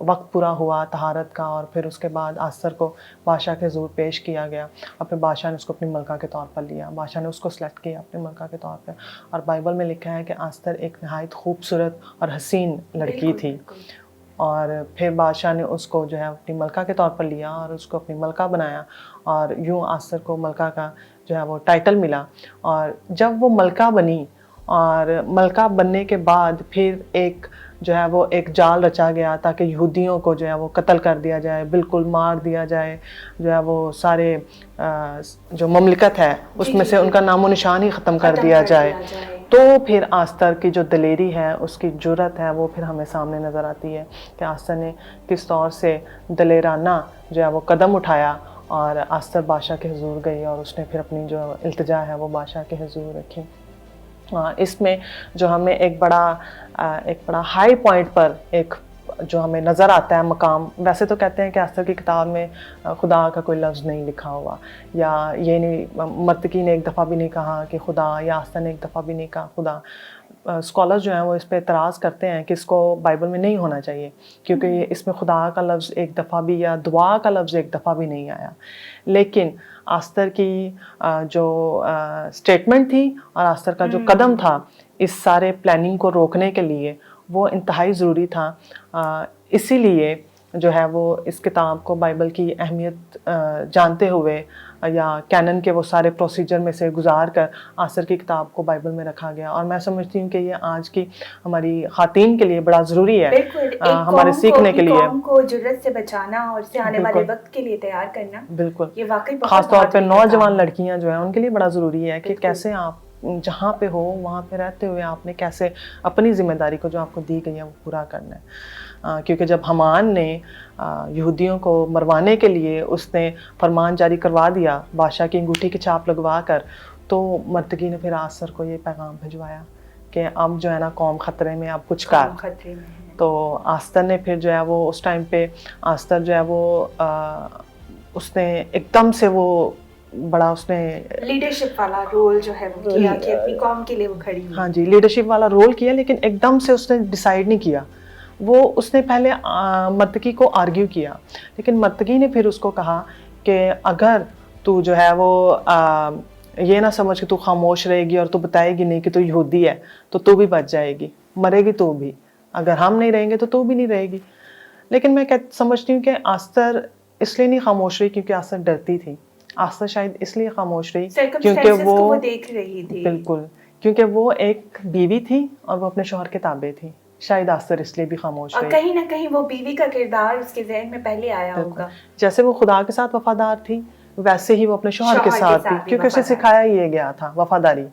وقت پورا ہوا طہارت کا اور پھر اس کے بعد آستر کو بادشاہ کے حضور پیش کیا گیا اور پھر بادشاہ نے اس کو اپنی ملکہ کے طور پر لیا. بادشاہ نے اس کو سلیکٹ کیا اپنی ملکہ کے طور پر. اور بائبل میں لکھا ہے کہ آستر ایک نہایت خوبصورت اور حسین لڑکی تھی اور پھر بادشاہ نے اس کو جو ہے اپنی ملکہ کے طور پر لیا اور اس کو اپنی ملکہ بنایا اور یوں آستر کو ملکہ کا جو ہے وہ ٹائٹل ملا. اور جب وہ ملکہ بنی اور ملکہ بننے کے بعد پھر ایک جو ہے وہ ایک جال رچا گیا تاکہ یہودیوں کو جو ہے وہ قتل کر دیا جائے, بالکل مار دیا جائے, جو ہے وہ سارے جو مملکت ہے اس میں سے ان کا نام و نشان ہی ختم کر دیا جائے. تو پھر آستر کی جو دلیری ہے, اس کی جرت ہے, وہ پھر ہمیں سامنے نظر آتی ہے کہ آستر نے کس طور سے دلیرانہ جو ہے وہ قدم اٹھایا اور آستر بادشاہ کے حضور گئی اور اس نے پھر اپنی جو التجا ہے وہ بادشاہ کے حضور رکھی. اس میں جو ہمیں ایک بڑا ہائی پوائنٹ پر ایک جو ہمیں نظر آتا ہے مقام, ویسے تو کہتے ہیں کہ آستر کی کتاب میں خدا کا کوئی لفظ نہیں لکھا ہوا, یا یہ نہیں مرتقی نے ایک دفعہ بھی نہیں کہا کہ خدا, یا آستر نے ایک دفعہ بھی نہیں کہا خدا. اسکالرز جو ہیں وہ اس پہ اعتراض کرتے ہیں کہ اس کو بائبل میں نہیں ہونا چاہیے کیونکہ اس میں خدا کا لفظ ایک دفعہ بھی یا دعا کا لفظ ایک دفعہ بھی نہیں آیا. لیکن آستر کی جو سٹیٹمنٹ تھی اور آستر کا جو قدم تھا اس سارے پلاننگ کو روکنے کے لیے وہ انتہائی ضروری تھا. اسی لیے جو ہے وہ اس کتاب کو بائبل کی اہمیت جانتے ہوئے یا کینن کے وہ سارے پروسیجر میں سے گزار کر آستر کی کتاب کو بائبل میں رکھا گیا. اور میں سمجھتی ہوں کہ یہ آج کی ہماری خواتین کے لیے بڑا ضروری ہے, ہمارے سیکھنے کے لیے, قوم کو جرت سے بچانا اور اسے آنے والے وقت کے لیے تیار کرنا. بالکل, یہ واقعی خاص طور پہ نوجوان لڑکیاں جو ہیں ان کے لیے بڑا ضروری ہے کہ کیسے آپ جہاں پہ ہو وہاں پہ رہتے ہوئے آپ نے کیسے اپنی ذمہ داری کو جو آپ کو دی گئی ہے وہ پورا کرنا ہے. کیونکہ جب حمان نے یہودیوں کو مروانے کے لیے اس نے فرمان جاری کروا دیا بادشاہ کی انگوٹھی کی چھاپ لگوا کر, تو مرتقی نے پھر آستر کو یہ پیغام بھجوایا کہ اب جو ہے نا قوم خطرے میں, اب کچھ کر. تو آستر نے پھر جو ہے وہ اس ٹائم پہ آستر جو ہے وہ اس نے ایک دم سے وہ بڑا اس نے لیڈرشپ والا رول جو ہے وہ کیا کہ اپنی قوم کے لیے وہ کھڑی ہوئی. ہاں جی, لیڈرشپ والا رول کیا, لیکن ایک دم سے اس نے ڈیسائیڈ نہیں کیا. وہ اس نے پہلے مرتقی کو آرگیو کیا, لیکن مرتقی نے پھر اس کو کہا کہ اگر تو جو ہے وہ یہ نہ سمجھ کہ تو خاموش رہے گی اور تو بتائے گی نہیں کہ تو یہودی ہے تو تو بھی بچ جائے گی, مرے گی تو بھی, اگر ہم نہیں رہیں گے تو بھی نہیں رہے گی. لیکن میں سمجھتی ہوں کہ آستر اس لیے نہیں خاموش رہی کیونکہ آستر ڈرتی تھی. آستر شاید اس لیے خاموش رہی کیونکہ وہ دیکھ رہی تھی. بالکل, کیونکہ وہ ایک بیوی تھی اور وہ اپنے شوہر کے تابع تھی. شاید آستر اس لیے بھی خاموش رہی. اور کہیں نہ کہیں وہ بیوی کا کردار اس کے ذہن میں پہلے آیا ہوگا. جیسے وہ خدا کے ساتھ وفادار تھی ویسے ہی وہ اپنے شوہر کے ساتھ بھی, کیونکہ اسے سکھایا یہ گیا تھا وفاداری.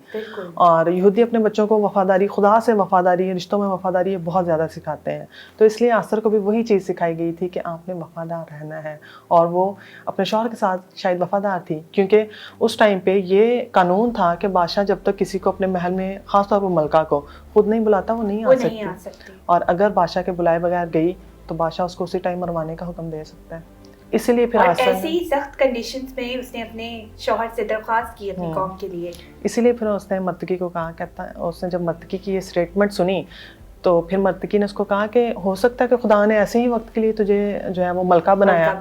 اور یہودی اپنے بچوں کو وفاداری, خدا سے وفاداری, رشتوں میں وفاداری بہت زیادہ سکھاتے ہیں. تو اس لیے آستر کو بھی وہی چیز سکھائی گئی تھی کہ آپ نے وفادار رہنا ہے. اور وہ اپنے شوہر کے ساتھ شاید وفادار تھی کیونکہ اس ٹائم پہ یہ قانون تھا کہ بادشاہ جب تک کسی کو اپنے محل میں, خاص طور پر ملکہ کو, خود نہیں بلاتا وہ نہیں آ سکتی. اور اگر بادشاہ کے بلائے بغیر گئی تو بادشاہ اس کو اسی ٹائم مروانے کا حکم دے سکتا ہے. اسی لیے پھر ایسی سخت کنڈیشنز میں اس نے اپنے شوہر سے درخواست کی اپنی قوم کے لیے. اسی لیے پھر اس نے مرتقی کو کہا, کہتا ہے اس نے جب مرتقی کی یہ سٹیٹمنٹ سنی تو پھر مرتقی نے اس کو کہا کہ ہو سکتا ہے کہ خدا نے ایسے ہی وقت کے لیے تجھے جو ہے وہ ملکہ بنایا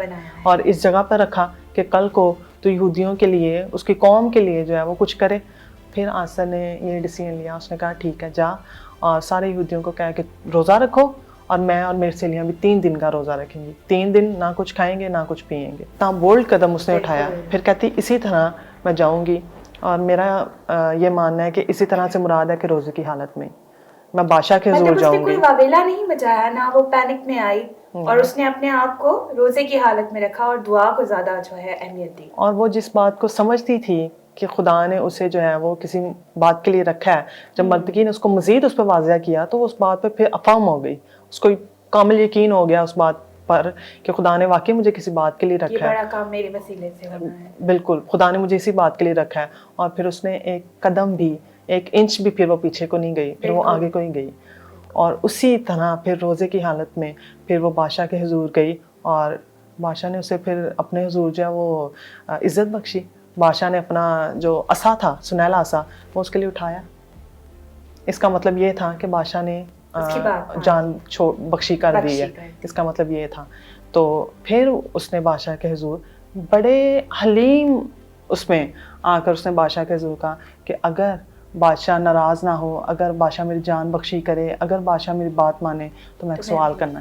اور اس جگہ پر رکھا کہ کل کو تو یہودیوں کے لیے, اس کی قوم کے لیے جو ہے وہ کچھ کرے. پھر آستر نے یہ ڈیسیژن لیا, اس نے کہا ٹھیک ہے جا اور سارے یہودیوں کو کہا کہ روزہ رکھو اور میں اور میری سہیلیاں بھی 3 دن کا روزہ رکھیں گی. 3 دن نہ کچھ کھائیں گے نہ کچھ پئیں گے. اتنا بولڈ قدم اس نے اٹھایا. پھر کہتی اسی طرح میں جاؤں گی, اور میرا یہ ماننا ہے کہ اسی طرح سے مراد ہے کہ روزے کی حالت میں میں بادشاہ کے حضور جاؤں گی. کوئی واویلا نہیں بجایا, نہ وہ پینک میں آئی, اور اس نے اپنے آپ کو روزے کی حالت میں رکھا اور دعا کو زیادہ جو ہے اہمیت دی. اور وہ جس بات کو سمجھتی تھی کہ خدا نے اسے جو ہے وہ کسی بات کے لیے رکھا ہے, جب مرتقی نے اس کو مزید اس پہ واضح کیا تو اس بات پہ پھر افہم ہو گئی. اس کو کامل یقین ہو گیا اس بات پر کہ خدا نے واقعی مجھے کسی بات کے لیے رکھا ہے, یہ بڑا کام میرے وسیلے سے ہونا ہے. بالکل, خدا نے مجھے اسی بات کے لیے رکھا ہے. اور پھر اس نے ایک قدم بھی, 1 انچ بھی پھر وہ پیچھے کو نہیں گئی, پھر وہ آگے کو ہی گئی. اور اسی طرح پھر روزے کی حالت میں پھر وہ بادشاہ کے حضور گئی اور بادشاہ نے اسے پھر اپنے حضور جو ہے وہ عزت بخشی. بادشاہ نے اپنا جو عصا تھا, سنہلا عصا, وہ اس کے لیے اٹھایا. اس کا مطلب یہ تھا کہ بادشاہ نے جان بخشی کر دی ہے، اس کا مطلب یہ تھا. تو پھر اس نے بادشاہ کے حضور بڑے حلیم اس میں آ کر اس نے بادشاہ کے حضور کہا کہ اگر بادشاہ ناراض نہ ہو، اگر بادشاہ میری جان بخشی کرے، اگر بادشاہ میری بات مانے تو میں ایک سوال کرنا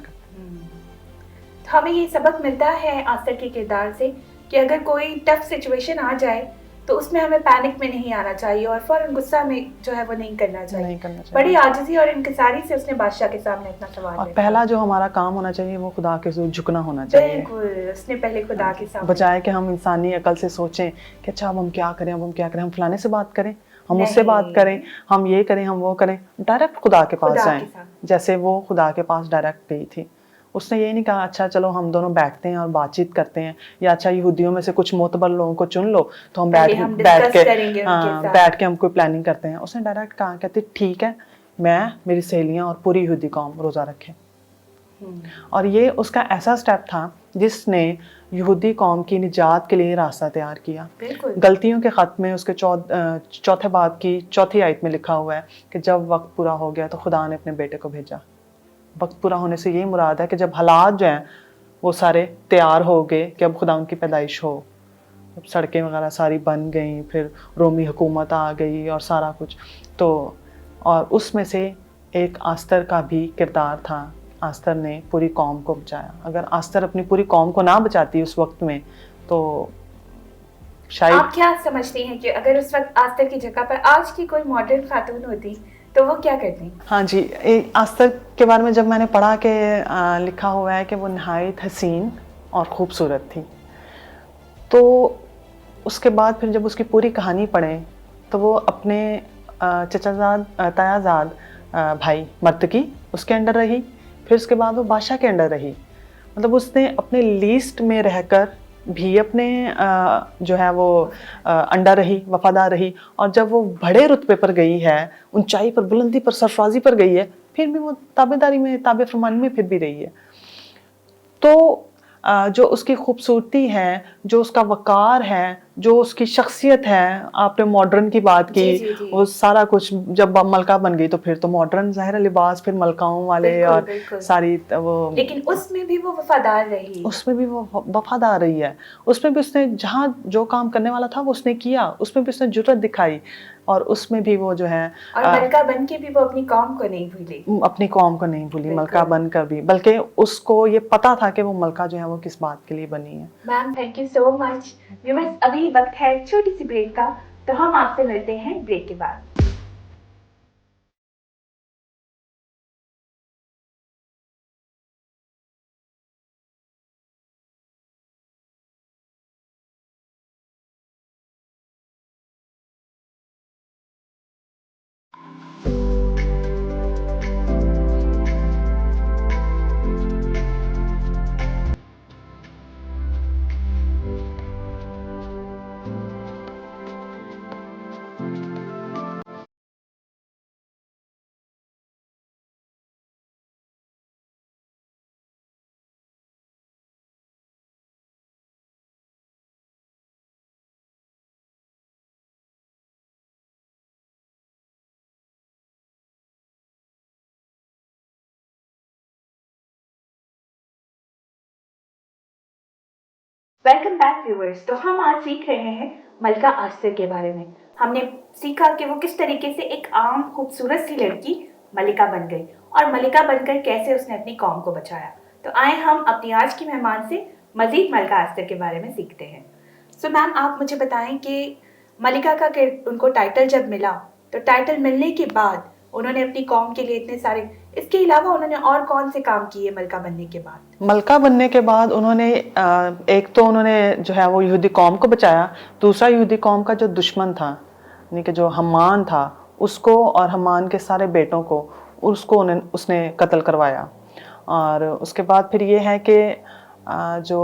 تو ہمیں یہ سبق ملتا ہے آستر کے کردار سے کہ اگر کوئی ٹف سچویشن آ جائے تو اس میں ہمیں پینک میں نہیں آنا چاہیے اور فوراً غصہ میں جو ہے وہ نہیں کرنا چاہیے. بڑی عاجزی اور انکساری سے اس نے بادشاہ کے سامنے اپنا سوال اور پہلا جو ہمارا کام ہونا چاہیے وہ خدا کے حضور جھکنا ہونا چاہیے. بالکل، اس نے پہلے خدا کے سامنے، بجائے کہ ہم انسانی عقل سے سوچیں کہ اچھا اب ہم کیا کریں، اب ہم کیا کریں، ہم فلانے سے بات کریں، ہم اس سے بات کریں، ہم یہ کریں، ہم وہ کریں. ڈائریکٹ خدا کے پاس جائیں جیسے وہ خدا کے پاس ڈائریکٹ گئی تھی. اس نے یہ نہیں کہا اچھا چلو ہم دونوں بیٹھتے ہیں اور بات چیت کرتے ہیں، یا اچھا یہودیوں میں سے کچھ معتبر لوگوں کو چن لو تو ہم بیٹھ کے ہم کوئی پلاننگ کرتے ہیں. اس نے ڈائریکٹ کہا کہتے ٹھیک ہے میں، میری سہیلیاں اور پوری یہودی قوم روزہ رکھیں. اور یہ اس کا ایسا سٹیپ تھا جس نے یہودی قوم کی نجات کے لیے راستہ تیار کیا. غلطیوں کے خط میں اس کے چوتھے باب کی چوتھی آیت میں لکھا ہوا ہے کہ جب وقت پورا ہو گیا تو خدا نے اپنے بیٹے کو بھیجا. وقت پورا ہونے سے یہ مراد ہے کہ جب حالات جو ہیں وہ سارے تیار ہو گئے کہ اب خدا ان کی پیدائش ہو، اب سڑکیں وغیرہ ساری بن گئیں، پھر رومی حکومت آ گئی اور سارا کچھ. تو اور اس میں سے ایک آستر کا بھی کردار تھا. آستر نے پوری قوم کو بچایا. اگر آستر اپنی پوری قوم کو نہ بچاتی اس وقت میں تو شاید. آپ کیا سمجھتے ہیں کہ اگر اس وقت آستر کی جگہ پر آج کی کوئی ماڈرن خاتون ہوتی تو وہ کیا کرتی؟ ہاں جی، آستر کے بارے میں جب میں نے پڑھا کہ لکھا ہوا ہے کہ وہ نہایت حسین اور خوبصورت تھی، تو اس کے بعد پھر جب اس کی پوری کہانی پڑھیں تو وہ اپنے چچا زاد تایا زاد بھائی مرتقی اس کے انڈر رہی، پھر اس کے بعد وہ بادشاہ کے انڈر رہی. مطلب اس نے اپنے لیسٹ میں رہ کر بھی اپنے جو ہے وہ انڈر رہی، وفادار رہی. اور جب وہ بڑے رتبے پر گئی ہے، اونچائی پر، بلندی پر، سرفرازی پر گئی ہے، پھر بھی وہ تابعداری میں، تابع فرمانی میں پھر بھی رہی ہے. تو جو اس کی خوبصورتی ہے، جو اس کا وقار ہے، جو اس کی شخصیت ہے، آپ نے ماڈرن کی بات کی، وہ سارا کچھ جب ملکہ بن گئی تو پھر تو ماڈرن ظاہر لباس، پھر ملکاؤں والے اور ساری وہ. لیکن اس میں بھی وہ وفادار رہی، اس میں بھی وہ وفادار رہی ہے. اس میں بھی اس نے جہاں جو کام کرنے والا تھا وہ اس نے کیا، اس میں بھی اس نے جرأت دکھائی، اور اس میں بھی وہ جو ہے اور ملکہ بن کے بھی وہ اپنی قوم کو نہیں بھولی، اپنی قوم کو نہیں بھولی ملکہ بن کر بھی، بلکہ اس کو یہ پتا تھا کہ وہ ملکہ جو ہے وہ کس بات کے لیے بنی ہے. Ma'am thank you so much. Viewers ابھی وقت ہے چھوٹی سی بریک کا، تو ہم آپ سے ملتے ہیں بریک کے بعد. Welcome back viewers. تو ہم آج سیکھ رہے ہیں ملکہ آستر کے بارے میں. ہم نے سیکھا کہ وہ کس طریقے سے ایک عام خوبصورت سی لڑکی ملکہ بن گئی اور ملکہ بن کر کیسے اس نے اپنی قوم کو بچایا. تو آئیں ہم اپنی آج کی مہمان سے مزید ملکہ آستر کے بارے میں سیکھتے ہیں. سو میم آپ مجھے بتائیں کہ ملکہ کا ان کو ٹائٹل جب ملا تو ٹائٹل ملنے کے بعد انہوں نے اپنی قوم کے لیے اتنے سارے، اس کے علاوہ انہوں نے اور کون سے کام کیے ملکہ بننے کے بعد؟ ملکہ بننے کے بعد انہوں نے ایک تو انہوں نے جو ہے وہ یہودی قوم کو بچایا، دوسرا یہودی قوم کا جو دشمن تھا یعنی کہ جو حمان تھا اس کو اور حمان کے سارے بیٹوں کو اس نے قتل کروایا. اور اس کے بعد پھر یہ ہے کہ جو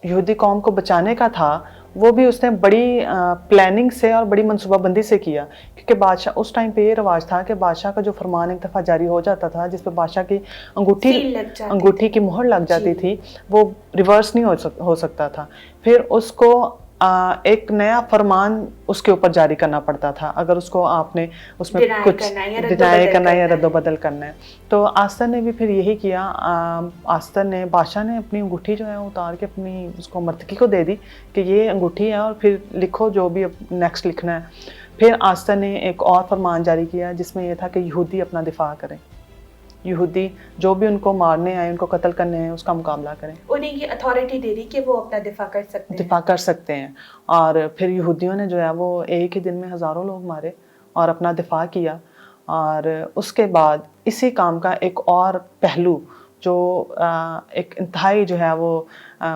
یہودی قوم کو بچانے کا تھا وہ بھی اس نے بڑی پلاننگ سے اور بڑی منصوبہ بندی سے کیا، کیونکہ بادشاہ اس ٹائم پہ یہ رواج تھا کہ بادشاہ کا جو فرمان ایک دفعہ جاری ہو جاتا تھا جس پہ بادشاہ کی انگوٹھی کی مہر لگ جاتی تھی، وہ ریورس نہیں ہو سکتا تھا. پھر اس کو ایک نیا فرمان اس کے اوپر جاری کرنا پڑتا تھا اگر اس کو آپ نے اس میں کچھ ڈینائی کرنا ہے یا رد و بدل کرنا ہے. تو آستر نے بھی پھر یہی کیا. آستر نے بادشاہ نے اپنی انگوٹھی جو ہے اتار کے اپنی اس کو مرتقی کو دے دی کہ یہ انگوٹھی ہے اور پھر لکھو جو بھی نیکسٹ لکھنا ہے. پھر آستر نے ایک اور فرمان جاری کیا جس میں یہ تھا کہ یہودی اپنا دفاع کریں. یہودی جو بھی ان کو مارنے آئے ان کو قتل کرنے ہیں اس کا مقابلہ کریں. انہیں یہ اتھارٹی دے دی کہ وہ اپنا دفاع کر سکتے ہیں. اور پھر یہودیوں نے جو ہے وہ ایک ہی دن میں ہزاروں لوگ مارے اور اپنا دفاع کیا. اور اس کے بعد اسی کام کا ایک اور پہلو جو ایک انتہائی جو ہے وہ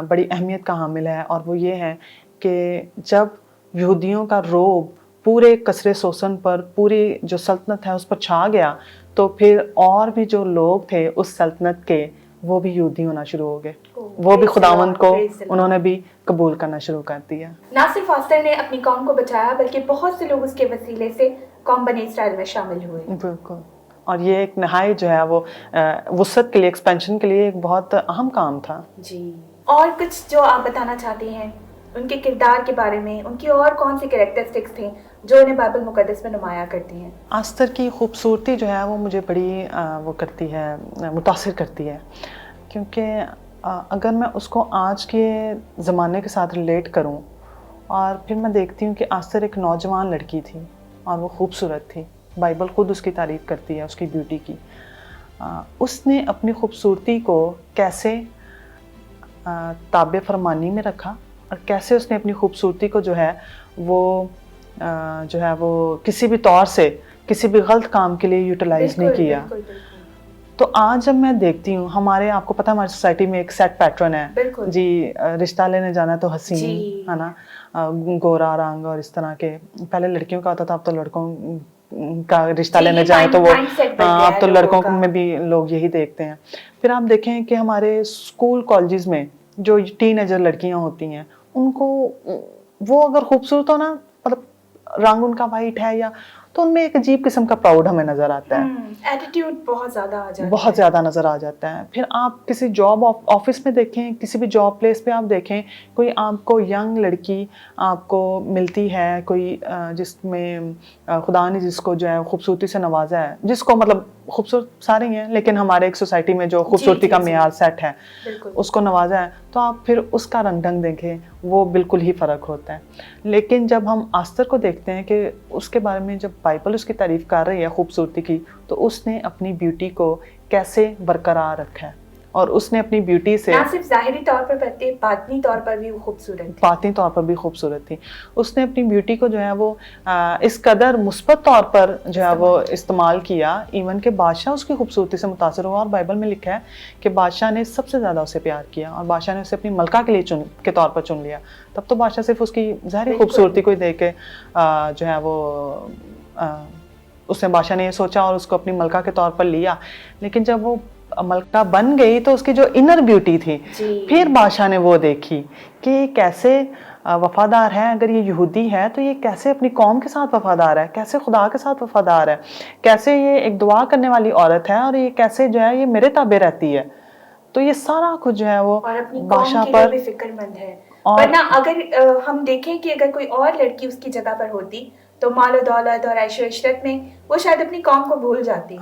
بڑی اہمیت کا حامل ہے اور وہ یہ ہے کہ جب یہودیوں کا روب پورے قصر سوسن پر پوری جو سلطنت ہے اس پر چھا گیا تو پھر اور بھی جو لوگ تھے اس سلطنت کے وہ بھی یہودی ہونا شروع ہو گئے. وہ بھی خداوند کو انہوں نے بھی قبول کرنا شروع کر دیا. نہ صرف آستر نے اپنی قوم کو بچایا بلکہ بہت سے لوگ اس کے وسیلے سے قوم بنی اسرائیل میں شامل ہوئے. بالکل. اور یہ ایک نہائی جو ہے وہ وسعت کے لیے ایکسپینشن کے لیے ایک بہت اہم کام تھا. جی. اور کچھ جو آپ بتانا چاہتے ہیں ان کے کردار کے بارے میں, ان کی اور کون سی کریکٹرسٹکس تھیں جو انہیں بائبل مقدس میں نمایاں کرتی ہیں؟ آستر کی خوبصورتی جو ہے وہ مجھے بڑی وہ کرتی ہے, متاثر کرتی ہے, کیونکہ اگر میں اس کو آج کے زمانے کے ساتھ ریلیٹ کروں اور پھر میں دیکھتی ہوں کہ آستر ایک نوجوان لڑکی تھی اور وہ خوبصورت تھی. بائبل خود اس کی تعریف کرتی ہے اس کی بیوٹی کی. اس نے اپنی خوبصورتی کو کیسے تابع فرمانی میں رکھا اور کیسے اس نے اپنی خوبصورتی کو جو ہے وہ کسی بھی طور سے کسی بھی غلط کام کے لیے یوٹیلائز نہیں کیا. تو آج جب میں دیکھتی ہوں ہمارے, آپ کو پتہ ہماری سوسائٹی میں ایک سیٹ پیٹرن ہے جی, رشتہ لینے جانا تو حسین ہے نا, گورا رنگ اور اس طرح کے. پہلے لڑکیوں کا ہوتا تھا, اب تو لڑکوں کا رشتہ لینے جائیں تو وہ اب تو لڑکوں میں بھی لوگ یہی دیکھتے ہیں. پھر آپ دیکھیں کہ ہمارے اسکول کالجز میں جو ٹین ایجر لڑکیاں ہوتی ہیں ان کو وہ اگر خوبصورت ہو نا, مطلب رنگ ان کا وائٹ ہے یا, تو ان میں ایک عجیب قسم کا پراؤڈ ہمیں نظر آتا ہے, ایٹیٹیوڈ بہت زیادہ نظر آ جاتا ہے. پھر آپ کسی جاب آفس میں دیکھیں, کسی بھی جاب پلیس پہ آپ دیکھیں, کوئی آپ کو ینگ لڑکی آپ کو ملتی ہے, کوئی جس میں خدا نے جس کو جو ہے خوبصورتی سے نوازا ہے, جس کو مطلب خوبصورت سارے ہیں لیکن ہمارے ایک سوسائٹی میں جو خوبصورتی کا معیار سیٹ ہے اس کو نوازا ہے, تو آپ پھر اس کا رنگ ڈھنگ دیکھیں وہ بالکل ہی فرق ہوتا ہے. لیکن جب ہم آستر کو دیکھتے ہیں کہ اس کے بارے میں جب بائبل اس کی تعریف کر رہی ہے خوبصورتی کی, تو اس نے اپنی بیوٹی کو کیسے برقرار رکھا ہے اور اس نے اپنی بیوٹی سے نہ صرف ظاہری طور پر بلکہ باطنی طور پر بھی خوبصورت, باطنی طور پر بھی خوبصورت تھی. اس نے اپنی بیوٹی کو جو ہے وہ اس قدر مثبت طور پر جو ہے وہ استعمال کیا, ایون کہ بادشاہ اس کی خوبصورتی سے متاثر ہوا. اور بائبل میں لکھا ہے کہ بادشاہ نے سب سے زیادہ اسے پیار کیا اور بادشاہ نے اسے اپنی ملکہ کے لیے کے طور پر چن لیا. تب تو بادشاہ صرف اس کی ظاہری خوبصورتی کو ہی دیکھ کے جو ہے وہ اس نے بادشاہ نے یہ سوچا اور اس کو اپنی ملکہ کے طور پر لیا. لیکن جب وہ ملکہ بن گئی تو اس کی جو انر بیوٹی تھی پھر بادشاہ نے وہ دیکھی کہ کیسے وفادار ہے, اگر یہ یہودی ہے تو یہ کیسے اپنی قوم کے ساتھ وفادار ہے, کیسے خدا کے ساتھ وفادار ہے, کیسے یہ ایک دعا کرنے والی عورت ہے اور یہ کیسے جو ہے یہ میرے تابع رہتی ہے. تو یہ سارا کچھ جو ہے وہ بادشاہ پر فکر مند ہے. ورنہ اگر ہم دیکھیں کہ اگر کوئی اور لڑکی اس کی جگہ پر ہوتی تو مال و دولت اور عیش و عشرت میں وہ شاید اپنی قوم کو بھول جاتی.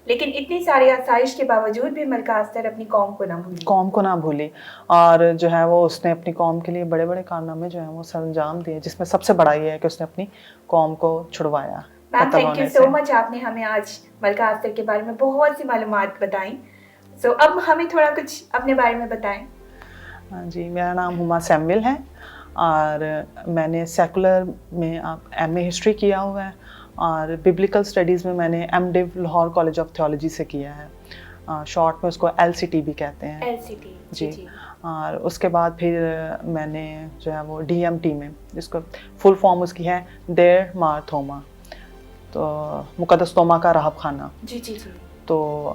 لیکن اتنی ساری آسائش کے باوجود بھی ملکہ آستر اپنی قوم کو نہ بھولی اور جو ہے وہ اس نے اپنی قوم کے لیے بڑے بڑے کارنامے جو ہیں وہ سر انجام دیے, جس میں سب سے بڑا یہ ہے کہ اس نے اپنی قوم کو چھڑوایا. میم تھینک یو سو مچ, آپ نے ہمیں آج ملکہ آستر کے بارے میں بہت سی معلومات بتائیں. اب ہمیں تھوڑا کچھ اپنے بارے میں بتائیں. جی, میرا نام ہما سیمویل ہے اور میں نے سیکولر میں ایم اے ہسٹری کیا ہوا ہے اور ببلیکل اسٹڈیز میں نے M Div Lahore college of theology سے کیا ہے. شارٹ میں اس کو LCT بھی کہتے ہیں. جی. اور اس کے بعد پھر میں نے جو ہے وہ DMT میں, جس کو فل فارم اس کی ہے ڈیر مار تھوما, تو مقدس توما کا راہب خانہ. جی. تو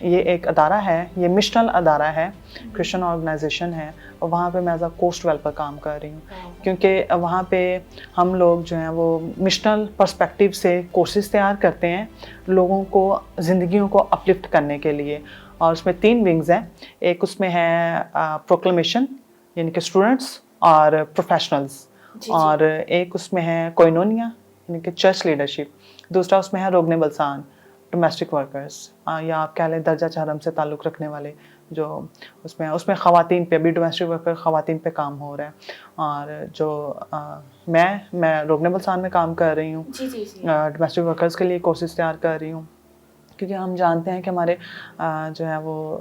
یہ ایک ادارہ ہے, یہ مشنل ادارہ ہے, کرسچن آرگنائزیشن ہے, اور وہاں پہ میں ایز اے کوسٹ ویلپر کام کر رہی ہوں, کیونکہ وہاں پہ ہم لوگ جو ہیں وہ مشنل پرسپیکٹیو سے کورسز تیار کرتے ہیں لوگوں کو زندگیوں کو اپلفٹ کرنے کے لیے. اور اس میں 3 ونگز ہیں. ایک اس میں ہے پروکلمیشن, یعنی کہ اسٹوڈنٹس اور پروفیشنلز، اور ایک اس میں ہے کوئنونیا یعنی کہ چرچ لیڈرشپ، دوسرا اس میں ہے روگن بلسان ڈومیسٹک ورکرز، یا آپ کہہ لیں درجہ چہرم سے تعلق رکھنے والے، جو اس میں خواتین پہ بھی ڈومیسٹک ورکر خواتین پہ کام ہو رہا ہے. اور جو میں روگن بلسان میں کام کر رہی ہوں، ڈومیسٹک ورکرز کے لیے کورسز تیار کر رہی ہوں، کیونکہ ہم جانتے ہیں کہ ہمارے جو ہے وہ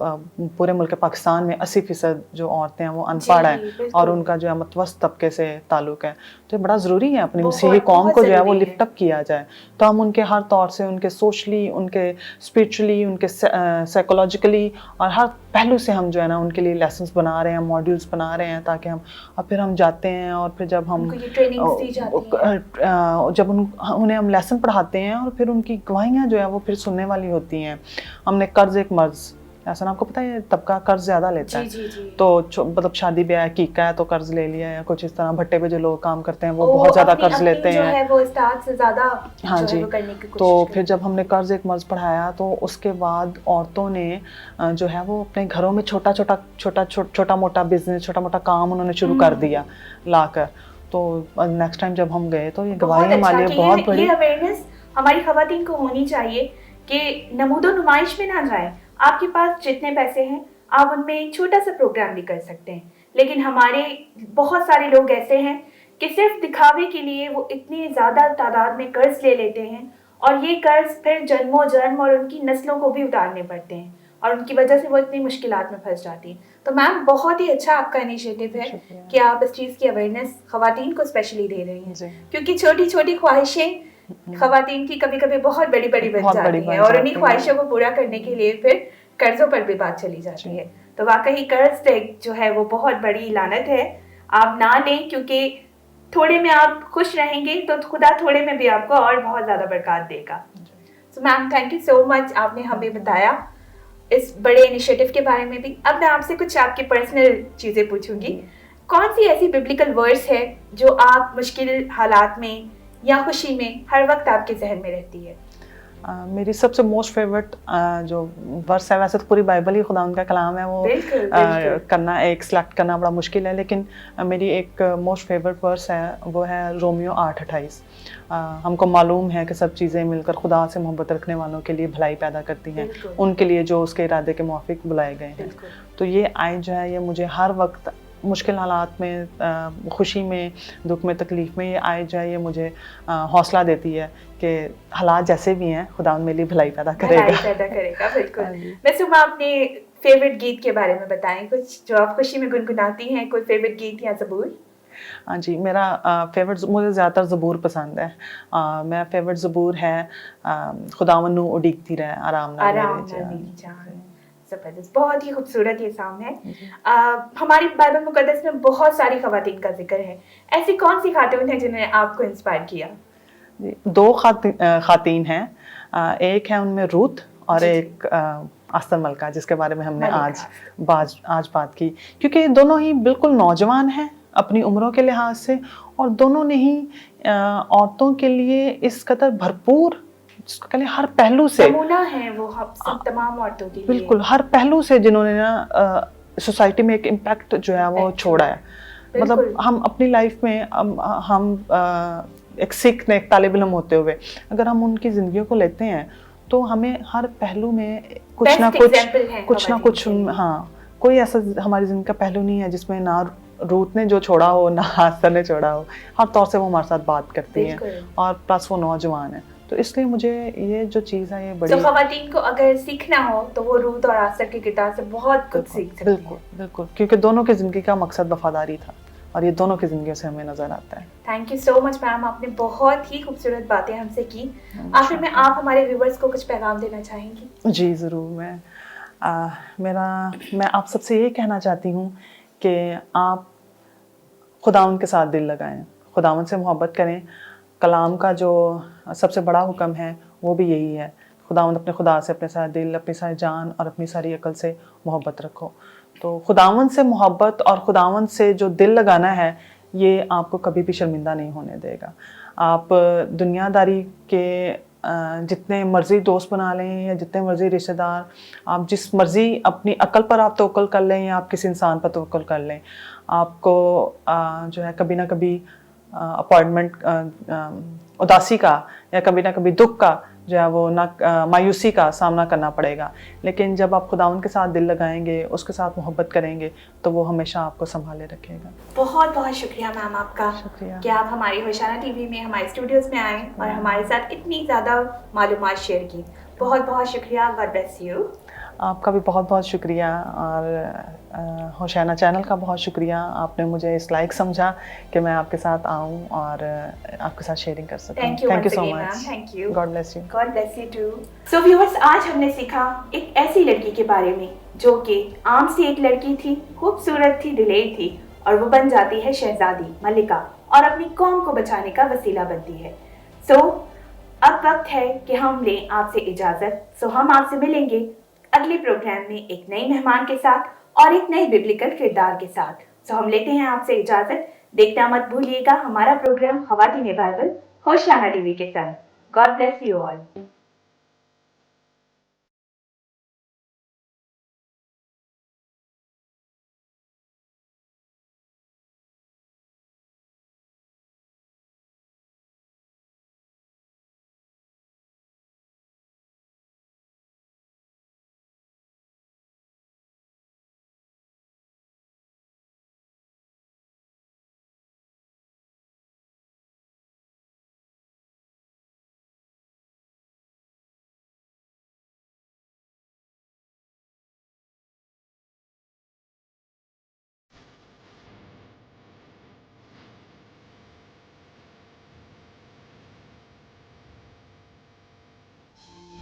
پورے ملک پاکستان میں 80% جو عورتیں ہیں وہ ان پڑھ ہیں، اور ان کا جو ہے متوسط طبقے سے تعلق ہے. تو یہ بڑا ضروری ہے اپنی مسیحی قوم کو جو ہے وہ لفٹ اپ کیا جائے، تو ہم ان کے ہر طور سے، ان کے سوشلی، ان کے اسپرچولی، ان کے سائیکولوجیکلی اور ہر پہلو سے ہم جو ہے نا ان کے لیے لیسنس بنا رہے ہیں، ماڈیولس بنا رہے ہیں، تاکہ ہم اور پھر ہم جاتے ہیں اور پھر جب ہم جب انہیں ہم لیسن پڑھاتے ہیں اور پھر ان کی گواہیاں جو ہے وہ پھر سننے والی ہوتی ہیں. ہم نے قرض ایک مرض، ایسا آپ کو پتہ ہے طبقہ قرض زیادہ لیتا ہے، تو مطلب شادی بیاہ عقیقہ ہے تو قرض لے لیا، یا کچھ اس طرح بھٹے پہ جو لوگ کام کرتے ہیں وہ بہت زیادہ قرض لیتے ہیں. ہاں جی، تو پھر جب ہم نے قرض ایک مرض پڑھایا تو اس کے بعد عورتوں نے جو ہے وہ اپنے گھروں میں چھوٹا موٹا بزنس، چھوٹا موٹا کام انہوں نے شروع کر دیا لا کر. تو نیکسٹ ٹائم جب ہم گئے تو یہ گواہی ہمارے لیے بہت بڑی اویئرنیس ہماری خواتین کو ہونی چاہیے کہ نمود و نمائش میں نہ جائیں. آپ کے پاس جتنے پیسے ہیں آپ ان میں ایک چھوٹا سا پروگرام بھی کر سکتے ہیں، لیکن ہمارے بہت سارے لوگ ایسے ہیں کہ صرف دکھاوے کے لیے وہ اتنی زیادہ تعداد میں قرض لے لیتے ہیں، اور یہ قرض پھر جنم و جنم اور ان کی نسلوں کو بھی اتارنے پڑتے ہیں، اور ان کی وجہ سے وہ اتنی مشکلات میں پھنس جاتی ہیں. تو میم بہت ہی اچھا آپ کا انیشیٹو ہے کہ آپ اس چیز کی اویئرنیس خواتین کو اسپیشلی دے رہی ہیں، کیونکہ چھوٹی چھوٹی خواہشیں خواتین کی کبھی کبھی بہت بڑی بن جاتی ہیں، اور انہیں خواہشوں کو پورا کرنے کے لیے پھر قرضوں پر بھی بات چلی جاتی ہے. تو واقعی قرض جو ہے وہ بہت بڑی لعنت ہے، آپ نہ لیں، کیونکہ تھوڑے میں آپ خوش رہیں گے تو خدا تھوڑے میں بھی آپ کو اور بہت زیادہ برکات دے گا. سو میم تھینک یو سو مچ، آپ نے ہمیں بتایا اس بڑے انیشیٹو کے بارے میں بھی. اب میں آپ سے کچھ آپ کی پرسنل چیزیں پوچھوں گی. کون سی ایسی ببلیکل ورڈس ہے جو آپ مشکل حالات میں یا خوشی میں ہر وقت آپ کے ذہن میں رہتی ہے؟ میری سب سے موسٹ فیوریٹ جو ورس ہے، ویسے تو پوری بائبل ہی خدا ان کا کلام ہے، وہ کرنا ایک سلیکٹ کرنا بڑا مشکل ہے، لیکن میری ایک موسٹ فیوریٹ ورس ہے، وہ ہے رومیو 8:28. ہم کو معلوم ہے کہ سب چیزیں مل کر خدا سے محبت رکھنے والوں کے لیے بھلائی پیدا کرتی ہیں، ان کے لیے جو اس کے ارادے کے موافق بلائے گئے ہیں. تو یہ آیت جو ہے یہ مجھے ہر وقت مشکل حالات میں، خوشی میں، دکھ میں، تکلیف میں، یہ آیت جو ہے یہ مجھے حوصلہ دیتی ہے کہ حالات جیسے بھی ہیں خدا میرے لیے بھلائی پیدا کرے گا. بالکل. ویسے آپ اپنے فیوریٹ گیت کے بارے میں بتائیں، کچھ جو آپ خوشی میں گنگناتی ہیں، کوئی فیوریٹ گیت یا زبور؟ ہاں جی، میرا فیوریٹ، مجھے زیادہ تر زبور پسند ہے. میرا فیوریٹ زبور ہے خداوند نو اڈیگتی رہے آرام نال میری جان. زبردست، بہت ہی خوبصورت یہ سانگ ہے. ہماری بائبل مقدس میں بہت ساری خواتین کا ذکر ہے، ایسی کون سی خاتون ہیں جنہوں نے آپ کو انسپائر کیا؟ جی، 2 خواتین ہیں، ایک ہے ان میں روت اور ایک آستر ملکہ، جس کے بارے میں ہم نے آج بات کی، کیونکہ دونوں ہی بالکل نوجوان ہیں اپنی عمروں کے لحاظ سے، اور دونوں نے ہی عورتوں کے لیے اس قدر بھرپور ہر پہلو سے نمونہ ہیں وہ سب تمام عورتوں کے لیے، بالکل ہر پہلو سے، جنہوں نے نا سوسائٹی میں ایک امپیکٹ جو ہے وہ چھوڑا ہے. مطلب ہم اپنی لائف میں ہم ایک سکھ نے، ایک طالب علم ہوتے ہوئے اگر ہم ان کی زندگیوں کو لیتے ہیں تو ہمیں ہر پہلو میں کچھ نہ کچھ ہاں، کوئی ایسا ہماری زندگی کا پہلو نہیں ہے جس میں نہ روت نے جو چھوڑا ہو نہ آستر نے چھوڑا ہو. ہر طور سے وہ ہمارے ساتھ بات کرتی ہیں، اور پلس وہ نوجوان ہیں. تو اس لیے مجھے یہ جو چیز ہے یہ بڑی، خواتین کو اگر سیکھنا ہو تو وہ روت اور آستر کے کردار سے بہت کچھ سیکھ سکتی ہیں. بالکل، کیونکہ دونوں کی زندگی کا مقصد وفاداری تھا، اور یہ دونوں کی زندگیوں سے ہمیں نظر آتا ہے. تھینک یو سو مچ میم، آپ نے بہت ہی خوبصورت باتیں ہم سے کی. آخر میں آپ ہمارے ویورز کو کچھ پیغام دینا چاہیں گی؟ جی ضرور. میں آپ سب سے یہ کہنا چاہتی ہوں کہ آپ خداوند کے ساتھ دل لگائیں، خداوند سے محبت کریں. کلام کا جو سب سے بڑا حکم ہے وہ بھی یہی ہے، خداوند اپنے خدا سے اپنے سارے دل، اپنی ساری جان اور اپنی ساری عقل سے محبت رکھو. تو خداوند سے محبت اور خداوند سے جو دل لگانا ہے یہ آپ کو کبھی بھی شرمندہ نہیں ہونے دے گا. آپ دنیا داری کے جتنے مرضی دوست بنا لیں یا جتنے مرضی رشتہ دار، آپ جس مرضی اپنی عقل پر آپ توکل کر لیں یا آپ کسی انسان پر توکل کر لیں، آپ کو جو ہے کبھی نہ کبھی اپوائنٹمنٹ اداسی کا یا کبھی نہ کبھی دکھ کا جو ہے وہ مایوسی کا سامنا کرنا پڑے گا. لیکن جب آپ خداوند کے ساتھ دل لگائیں گے، اس کے ساتھ محبت کریں گے، تو وہ ہمیشہ آپ کو سنبھالے رکھے گا. بہت بہت شکریہ میم آپ کا شکریہ کہ آپ ہماری ہوشانہ ٹی وی میں ہمارے اسٹوڈیوز میں آئیں اور ہمارے ساتھ اتنی زیادہ معلومات شیئر کی. بہت بہت شکریہ. God bless you. آپ کا بھی بہت بہت شکریہ، اور ہوشیانہ چینل کا بہت شکریہ. آپ نے مجھے اس لائق سمجھا کہ میں آپ کے ساتھ آؤں اور آپ کے ساتھ شیئرنگ کر سکوں. Thank you so ma'am. Much. Thank you. God bless you. God bless you too. So viewers, آج ہم نے سیکھا ایک ایسی لڑکی کے بارے میں جو کہ عام سی ایک لڑکی تھی، خوبصورت تھی، دلیر تھی، اور وہ بن جاتی ہے شہزادی ملکہ اور اپنی قوم کو بچانے کا وسیلہ بنتی ہے. سو اب وقت ہے کہ ہم لیں آپ سے اجازت. سو ہم آپ سے ملیں گے اگلے پروگرام میں ایک نئی مہمان کے ساتھ اور ایک نئے ببلیکل کردار کے ساتھ. سو ہم لیتے ہیں آپ سے اجازت. دیکھنا مت بھولیے گا ہمارا پروگرام خواتین بائبل ہوشیانہ ٹی وی کے ساتھ. God bless you all.